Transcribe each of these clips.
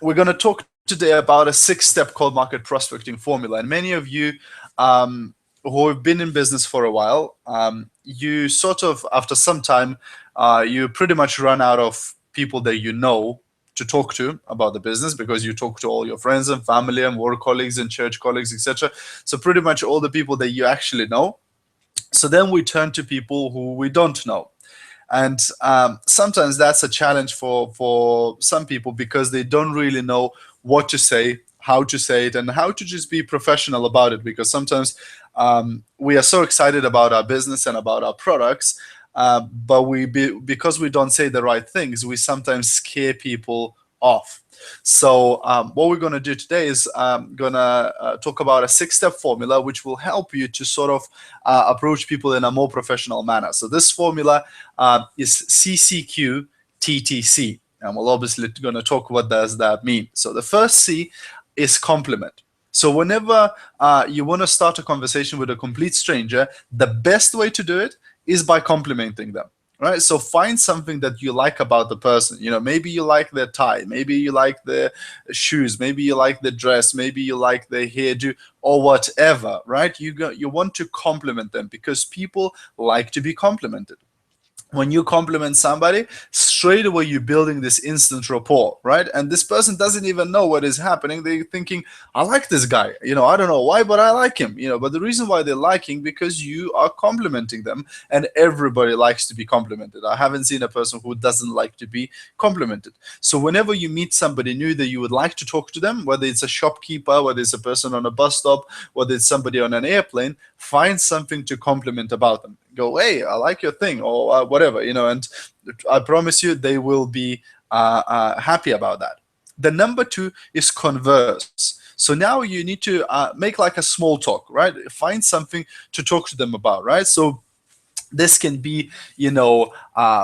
we're going to talk today about a 6-step cold market prospecting formula. And many of you who have been in business for a while, you sort of, after some time, you pretty much run out of people that you know to talk to about the business, because you talk to all your friends and family and work colleagues and church colleagues, etc. So pretty much all the people that you actually know. So then we turn to people who we don't know. And sometimes that's a challenge for some people, because they don't really know what to say, how to say it, and how to just be professional about it. Because sometimes we are so excited about our business and about our products, but because we don't say the right things, we sometimes scare people off. So what we're going to do today is going to talk about a 6-step formula which will help you to sort of approach people in a more professional manner. So this formula is CCQ-TTC, and we're obviously going to talk what does that mean. So the first C is compliment. So whenever you want to start a conversation with a complete stranger, the best way to do it is by complimenting them. Right, so find something that you like about the person. You know, maybe you like their tie, maybe you like their shoes, maybe you like the dress, maybe you like their hairdo, or whatever. Right, you want to compliment them, because people like to be complimented. When you compliment somebody, straight away you're building this instant rapport, right? And this person doesn't even know what is happening. They're thinking, I like this guy. You know, I don't know why, but I like him. You know, but the reason why they're liking, because you are complimenting them, and everybody likes to be complimented. I haven't seen a person who doesn't like to be complimented. So whenever you meet somebody new that you would like to talk to them, whether it's a shopkeeper, whether it's a person on a bus stop, whether it's somebody on an airplane, find something to compliment about them. Go, hey, I like your thing, or whatever, you know, and I promise you they will be happy about that. The number 2 is converse. So now you need to make like a small talk, right? Find something to talk to them about, right? So this can be, you know,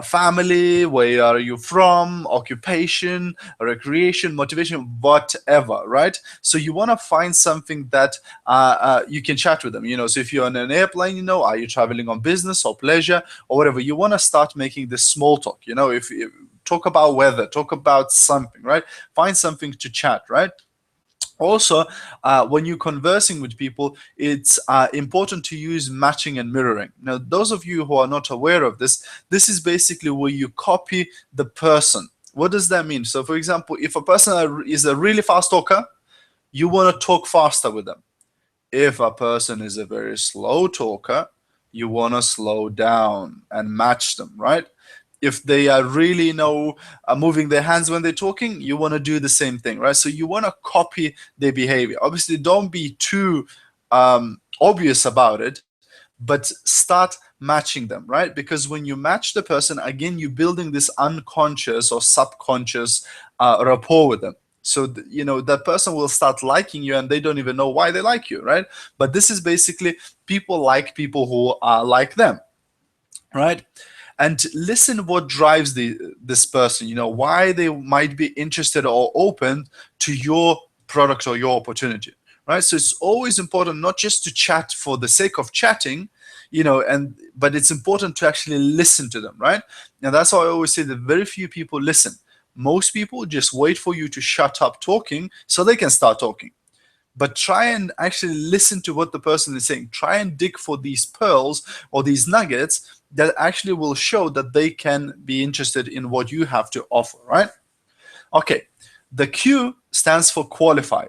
family, where are you from, occupation, recreation, motivation, whatever, right? So you want to find something that you can chat with them, you know. So if you're on an airplane, you know, are you traveling on business or pleasure or whatever? You want to start making this small talk, you know. If you talk about weather, talk about something, right? Find something to chat, right? Also, when you're conversing with people, it's important to use matching and mirroring. Now, those of you who are not aware of this, this is basically where you copy the person. What does that mean? So, for example, if a person is a really fast talker, you want to talk faster with them. If a person is a very slow talker, you want to slow down and match them, right? If they are really, you know, moving their hands when they're talking, you want to do the same thing, right? So you want to copy their behavior. Obviously, don't be too obvious about it, but start matching them, right? Because when you match the person, again, you're building this unconscious or subconscious rapport with them. So, you know, that person will start liking you, and they don't even know why they like you, right? But this is basically, people like people who are like them, right? And listen what drives this person, you know, why they might be interested or open to your product or your opportunity, right? So it's always important not just to chat for the sake of chatting, you know, but it's important to actually listen to them, right? Now that's why I always say that very few people listen. Most people just wait for you to shut up talking so they can start talking. But try and actually listen to what the person is saying. Try and dig for these pearls or these nuggets that actually will show that they can be interested in what you have to offer, right? Okay, the Q stands for qualify.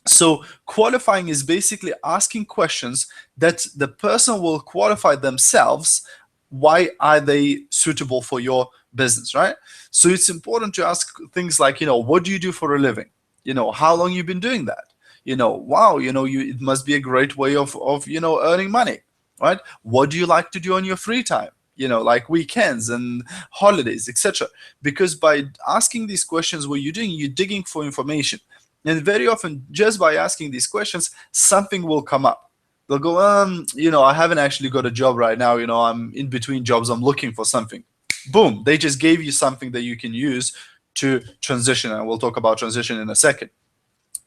So qualifying is basically asking questions that the person will qualify themselves. Why are they suitable for your business, right? So it's important to ask things like, you know, what do you do for a living? You know, how long you've been doing that? You know, wow, you know, it must be a great way of you know, earning money, right? What do you like to do on your free time? You know, like weekends and holidays, etc. Because by asking these questions, what you're doing, you're digging for information. And very often, just by asking these questions, something will come up. They'll go, you know, I haven't actually got a job right now. You know, I'm in between jobs. I'm looking for something. Boom, they just gave you something that you can use to transition. And we'll talk about transition in a second.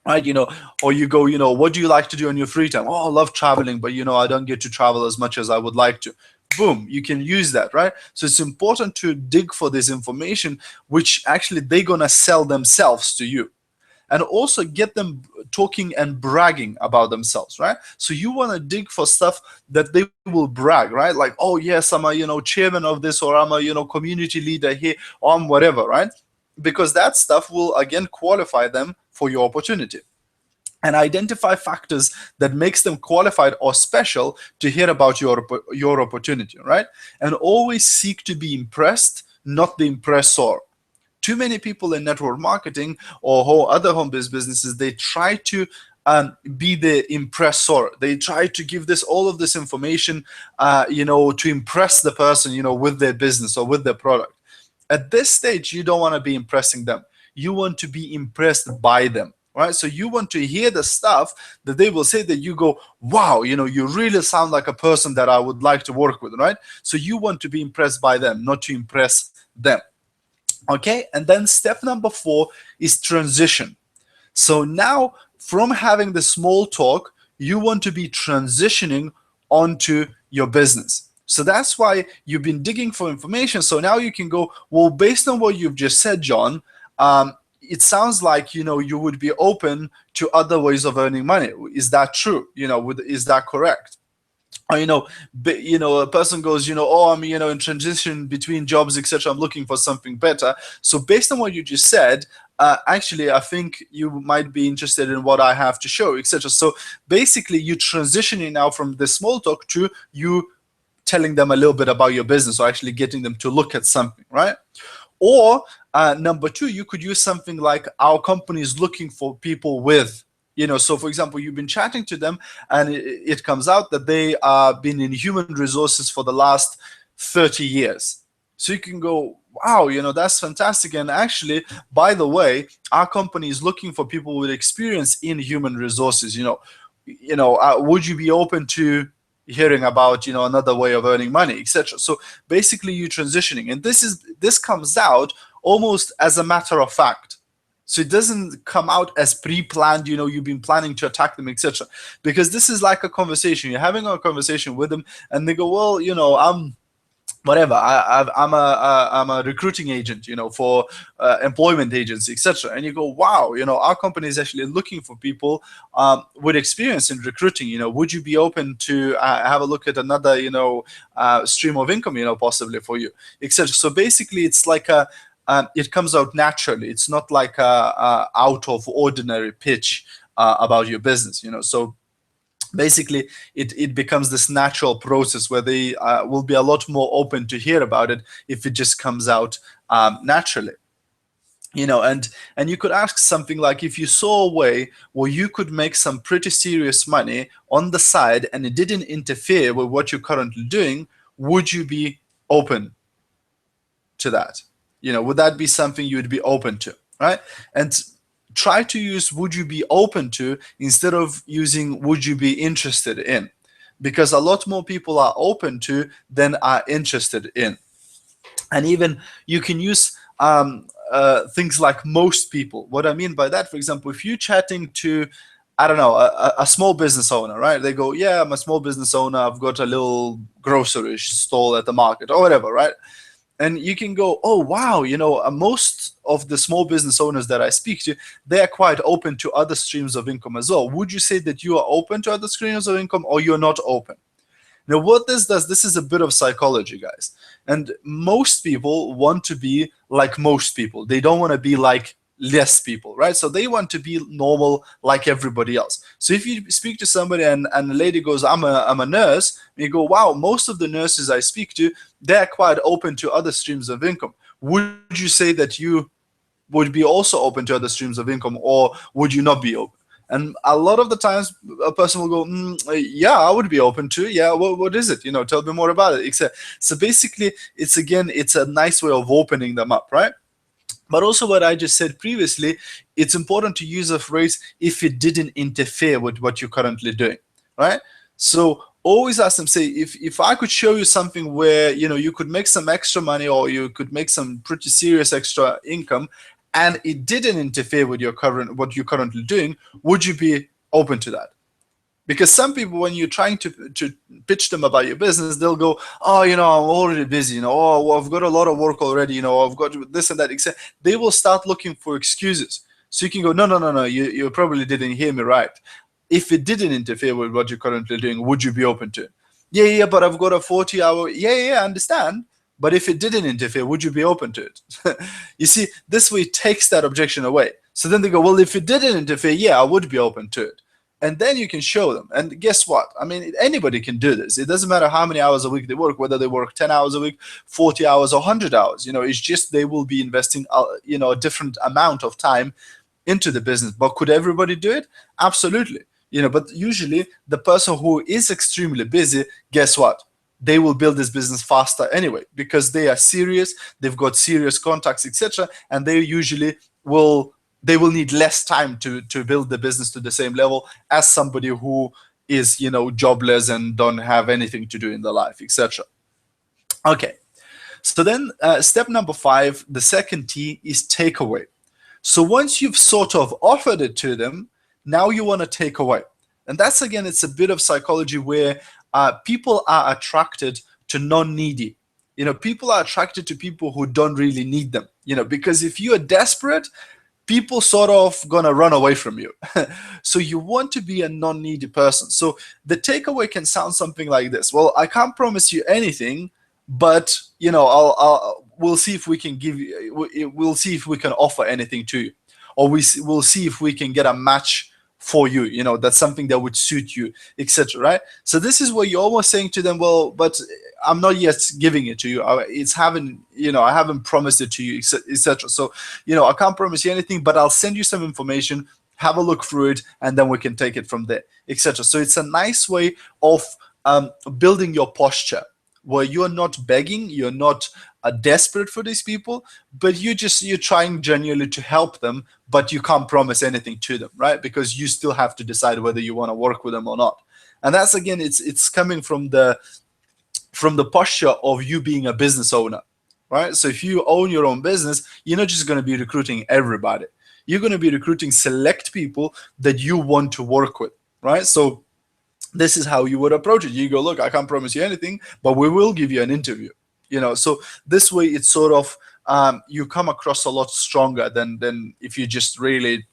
Right, you know, or you go, you know, what do you like to do on your free time? Oh, I love traveling, but you know, I don't get to travel as much as I would like to. boom, you can use that, right? So it's important to dig for this information, which actually they're gonna sell themselves to you, and also get them talking and bragging about themselves, right? So you want to dig for stuff that they will brag, right? Like, oh yes, I'm a chairman of this, or I'm a community leader here, or I'm whatever, right? Because that stuff will again qualify them for your opportunity. And identify factors that makes them qualified or special to hear about your opportunity, right? And always seek to be impressed, not the impressor. Too many people in network marketing or other home-based businesses, they try to be the impressor. They try to give all of this information, to impress the person, with their business or with their product. At this stage, you don't want to be impressing them. You want to be impressed by them, right? So you want to hear the stuff that they will say that you go, wow, you really sound like a person that I would like to work with, right? So you want to be impressed by them, not to impress them. Okay, and then step number 4 is transition. So now from having the small talk, you want to be transitioning onto your business. So that's why you've been digging for information. So now you can go, well, based on what you've just said, John, it sounds like you would be open to other ways of earning money. Is that true? Is that correct? Or a person goes, oh, I'm in transition between jobs, etc. I'm looking for something better. So based on what you just said, actually, I think you might be interested in what I have to show, etc. So basically, you're transitioning now from the small talk to you telling them a little bit about your business, or actually getting them to look at something, right? Or number 2, you could use something like, our company is looking for people with, so for example, you've been chatting to them and it comes out that they been in human resources for the last 30 years. So you can go, wow, that's fantastic. And actually, by the way, our company is looking for people with experience in human resources. Would you be open to hearing about another way of earning money, etc.? So basically, you're transitioning, and this comes out almost as a matter of fact. So it doesn't come out as pre-planned, you've been planning to attack them, etc. Because this is like a conversation. You're having a conversation with them, and they go, well, I'm whatever. I'm a recruiting agent, for employment agency, etc. And you go, wow, our company is actually looking for people with experience in recruiting. Would you be open to have a look at another, stream of income, possibly for you, etc. So basically, it's like it comes out naturally. It's not like a out of ordinary pitch about your business, So basically, it becomes this natural process where they will be a lot more open to hear about it if it just comes out naturally. And you could ask something like, if you saw a way where you could make some pretty serious money on the side and it didn't interfere with what you're currently doing, would you be open to that? Would that be something you would be open to, right? And try to use would you be open to instead of using would you be interested in, because a lot more people are open to than are interested in. And even you can use things like most people. What I mean by that, for example, if you're chatting to, I don't know, a small business owner, right? They go, yeah, I'm a small business owner. I've got a little grocery stall at the market or whatever, right? And you can go, oh, wow, most of the small business owners that I speak to, they are quite open to other streams of income as well. Would you say that you are open to other streams of income, or you're not open? Now, what this does, this is a bit of psychology, guys. And most people want to be like most people. They don't want to be like less people, right? So they want to be normal like everybody else. So if you speak to somebody and a lady goes, I'm a nurse, and you go, wow, most of the nurses I speak to, they're quite open to other streams of income. Would you say that you would be also open to other streams of income, or would you not be open? And a lot of the times a person will go, yeah, I would be open to. Yeah, what is it? Tell me more about it. So basically, it's a nice way of opening them up, right? But also what I just said previously, it's important to use a phrase if it didn't interfere with what you're currently doing, right? So always ask them, say, if I could show you something where, you could make some extra money, or you could make some pretty serious extra income, and it didn't interfere with what you're currently doing, would you be open to that? Because some people, when you're trying to pitch them about your business, they'll go, oh, I'm already busy, oh, well, I've got a lot of work already, I've got this and that, etc. They will start looking for excuses. So you can go, no, you probably didn't hear me right. If it didn't interfere with what you're currently doing, would you be open to it? Yeah, but I've got a 40-hour. Yeah, I understand. But if it didn't interfere, would you be open to it? You see, this way it takes that objection away. So then they go, well, if it didn't interfere, yeah, I would be open to it. And then you can show them. And guess what? I mean, anybody can do this. It doesn't matter how many hours a week they work, whether they work 10 hours a week, 40 hours, or 100 hours. It's just they will be investing, a different amount of time into the business. But could everybody do it? Absolutely. But usually the person who is extremely busy, guess what? They will build this business faster anyway, because they are serious, they've got serious contacts, etc. And they usually will need less time to build the business to the same level as somebody who is, jobless and don't have anything to do in their life, etc. Okay. So then step number 5, the second T, is takeaway. So once you've sort of offered it to them, now you want to take away. And that's, again, it's a bit of psychology where people are attracted to non-needy. People are attracted to people who don't really need them. Because if you are desperate, people sort of gonna run away from you. So you want to be a non-needy person. So the takeaway can sound something like this. Well, I can't promise you anything, but we'll see if we can give you. We'll see if we can offer anything to you, or we'll see if we can get a match for you. That's something that would suit you, etc. Right? So this is what you're almost saying to them. Well, but I'm not yet giving it to you. I haven't promised it to you, etc. So, I can't promise you anything, but I'll send you some information. Have a look through it, and then we can take it from there, etc. So it's a nice way of building your posture, where you're not begging, you're not desperate for these people, but you're trying genuinely to help them, but you can't promise anything to them, right? Because you still have to decide whether you want to work with them or not. And that's, again, it's coming from the posture of you being a business owner, right? So if you own your own business, you're not just going to be recruiting everybody. You're going to be recruiting select people that you want to work with, right? So this is how you would approach it. You go, look, I can't promise you anything, but we will give you an interview. So this way it's sort of you come across a lot stronger than if you're just really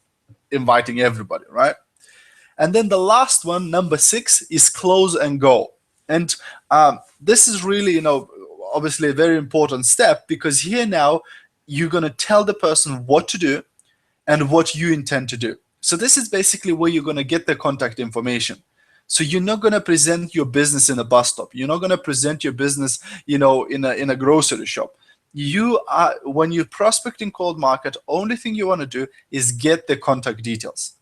inviting everybody, right? And then the last one, number 6, is close and go. And this is really, obviously a very important step, because here now you're going to tell the person what to do and what you intend to do. So this is basically where you're going to get the contact information. So you're not going to present your business in a bus stop. You're not going to present your business, in a grocery shop. When you're prospecting cold market, only thing you want to do is get the contact details.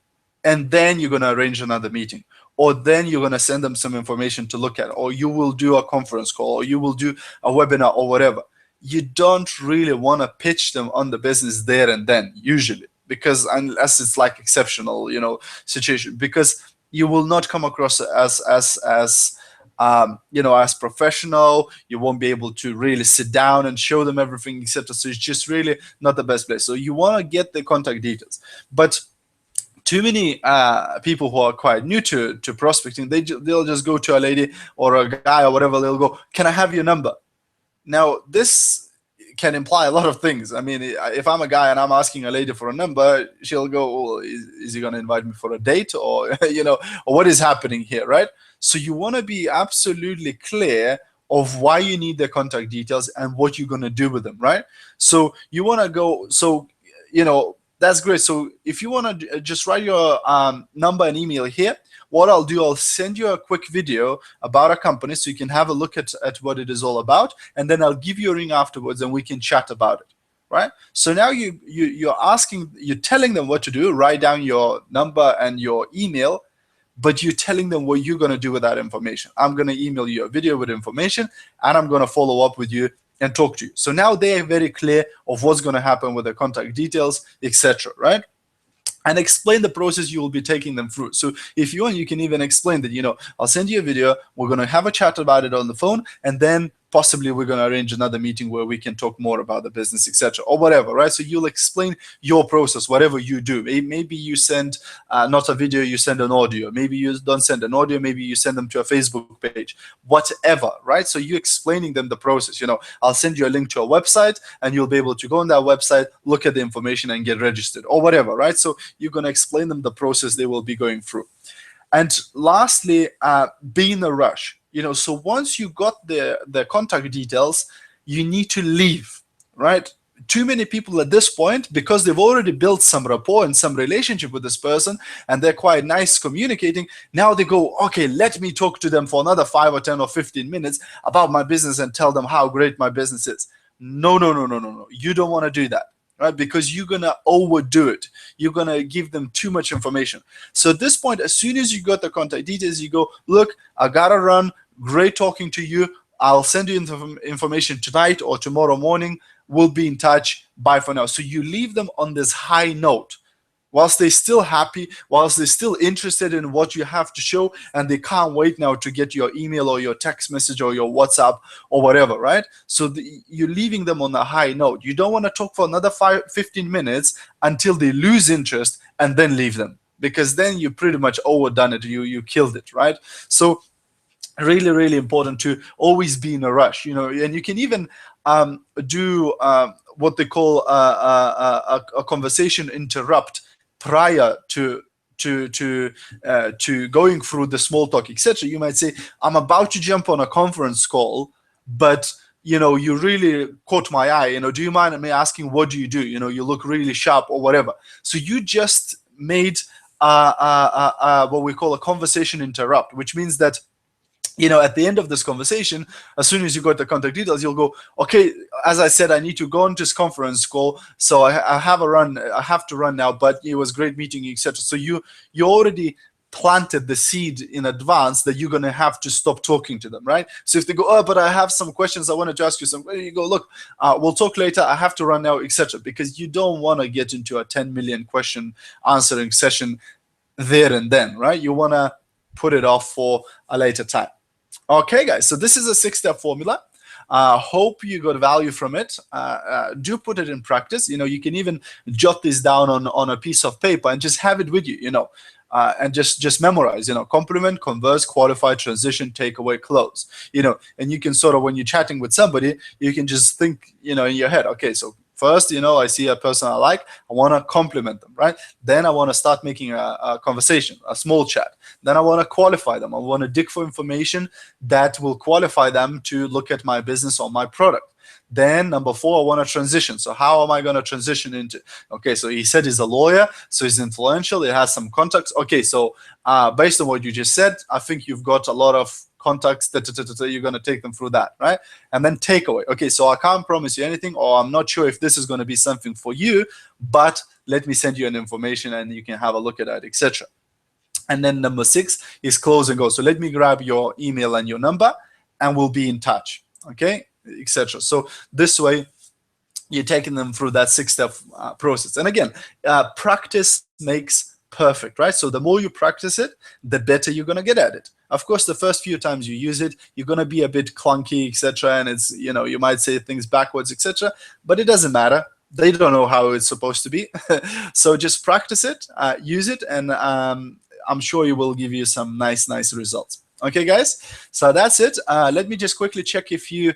And then you're going to arrange another meeting, or then you're going to send them some information to look at, or you will do a conference call, or you will do a webinar, or whatever. You don't really want to pitch them on the business there and then, usually, because unless it's like exceptional, situation, because you will not come across as professional. You won't be able to really sit down and show them everything, etc. So it's just really not the best place. So you want to get the contact details. But too many people who are quite new to prospecting, they'll just go to a lady or a guy or whatever. They'll go, can I have your number? Now, this can imply a lot of things. I mean, if I'm a guy and I'm asking a lady for a number, she'll go, well, is he going to invite me for a date, or or what is happening here, right? So you want to be absolutely clear of why you need their contact details and what you're going to do with them, right? So you want to go, so that's great. So if you want to just write your number and email here, what I'll do, I'll send you a quick video about a company so you can have a look at what it is all about, and then I'll give you a ring afterwards and we can chat about it, right? So now you're telling them what to do. Write down your number and your email, but you're telling them what you're going to do with that information. I'm going to email you a video with information, and I'm going to follow up with you and talk to you. So now they are very clear of what's going to happen with the contact details, etc., right? And explain the process you will be taking them through. So if you want, you can even explain that, I'll send you a video, we're going to have a chat about it on the phone, and then possibly we're going to arrange another meeting where we can talk more about the business, etc., or whatever, right? So you'll explain your process, whatever you do. Maybe you send not a video, you send an audio. Maybe you don't send an audio, maybe you send them to a Facebook page, whatever, right? So you explaining them the process. I'll send you a link to a website, and you'll be able to go on that website, look at the information, and get registered, or whatever, right? So you're going to explain them the process they will be going through. And lastly, be in a rush. So once you got the contact details, you need to leave, right? Too many people at this point, because they've already built some rapport and some relationship with this person, and they're quite nice communicating, now they go, okay, let me talk to them for another 5 or 10 or 15 minutes about my business and tell them how great my business is. No. You don't want to do that, right? Because you're going to overdo it. You're going to give them too much information. So at this point, as soon as you got the contact details, you go, look, I got to run. Great talking to you. I'll send you information tonight or tomorrow morning. We'll be in touch. Bye for now. So you leave them on this high note, whilst they're still happy, whilst they're still interested in what you have to show, and they can't wait now to get your email or your text message or your WhatsApp or whatever, right? So you're leaving them on a high note. You don't want to talk for another 15 minutes until they lose interest and then leave them, because then you pretty much overdone it. You killed it, right? So really, really important to always be in a rush, and you can even do what they call a conversation interrupt prior to going through the small talk, etc. You might say, I'm about to jump on a conference call, but you really caught my eye. Do you mind me asking, what do? You look really sharp, or whatever. So you just made what we call a conversation interrupt, which means that at the end of this conversation, as soon as you got the contact details, you'll go, okay, as I said, I need to go on to this conference call, so I have to run now, but it was great meeting you, etc. So you already planted the seed in advance that you're going to have to stop talking to them, right? So if they go, oh, but I have some questions, I wanted to ask you some, you go, look, we'll talk later, I have to run now, etc. Because you don't want to get into a 10 million question answering session there and then, right? You want to put it off for a later time. Okay, guys, so this is a 6-step formula. Hope you got value from it. Do put it in practice. You can even jot this down on a piece of paper and just have it with you, and just memorize, compliment, converse, qualify, transition, takeaway, close, and you can sort of, when you're chatting with somebody, you can just think, in your head, okay, so first, I see a person I like, I want to compliment them, right? Then I want to start making a conversation, a small chat. Then I want to qualify them. I want to dig for information that will qualify them to look at my business or my product. Then number 4, I want to transition. So how am I going to transition into? Okay, so he said he's a lawyer, so he's influential, he has some contacts. Okay, so based on what you just said, I think you've got a lot of contacts, you're going to take them through that, right? And then takeaway. Okay, so I can't promise you anything, or I'm not sure if this is going to be something for you, but let me send you an information and you can have a look at it, etc. And then number 6 is close and go. So let me grab your email and your number, and we'll be in touch, okay, etc. So this way, you're taking them through that 6-step process. And again, practice makes perfect, right? So the more you practice it, the better you're going to get at it. Of course, the first few times you use it, you're going to be a bit clunky, etc. And it's, you might say things backwards, etc. But it doesn't matter. They don't know how it's supposed to be. So just practice it, use it, and I'm sure it will give you some nice results. Okay, guys, so that's it. Let me just quickly check if you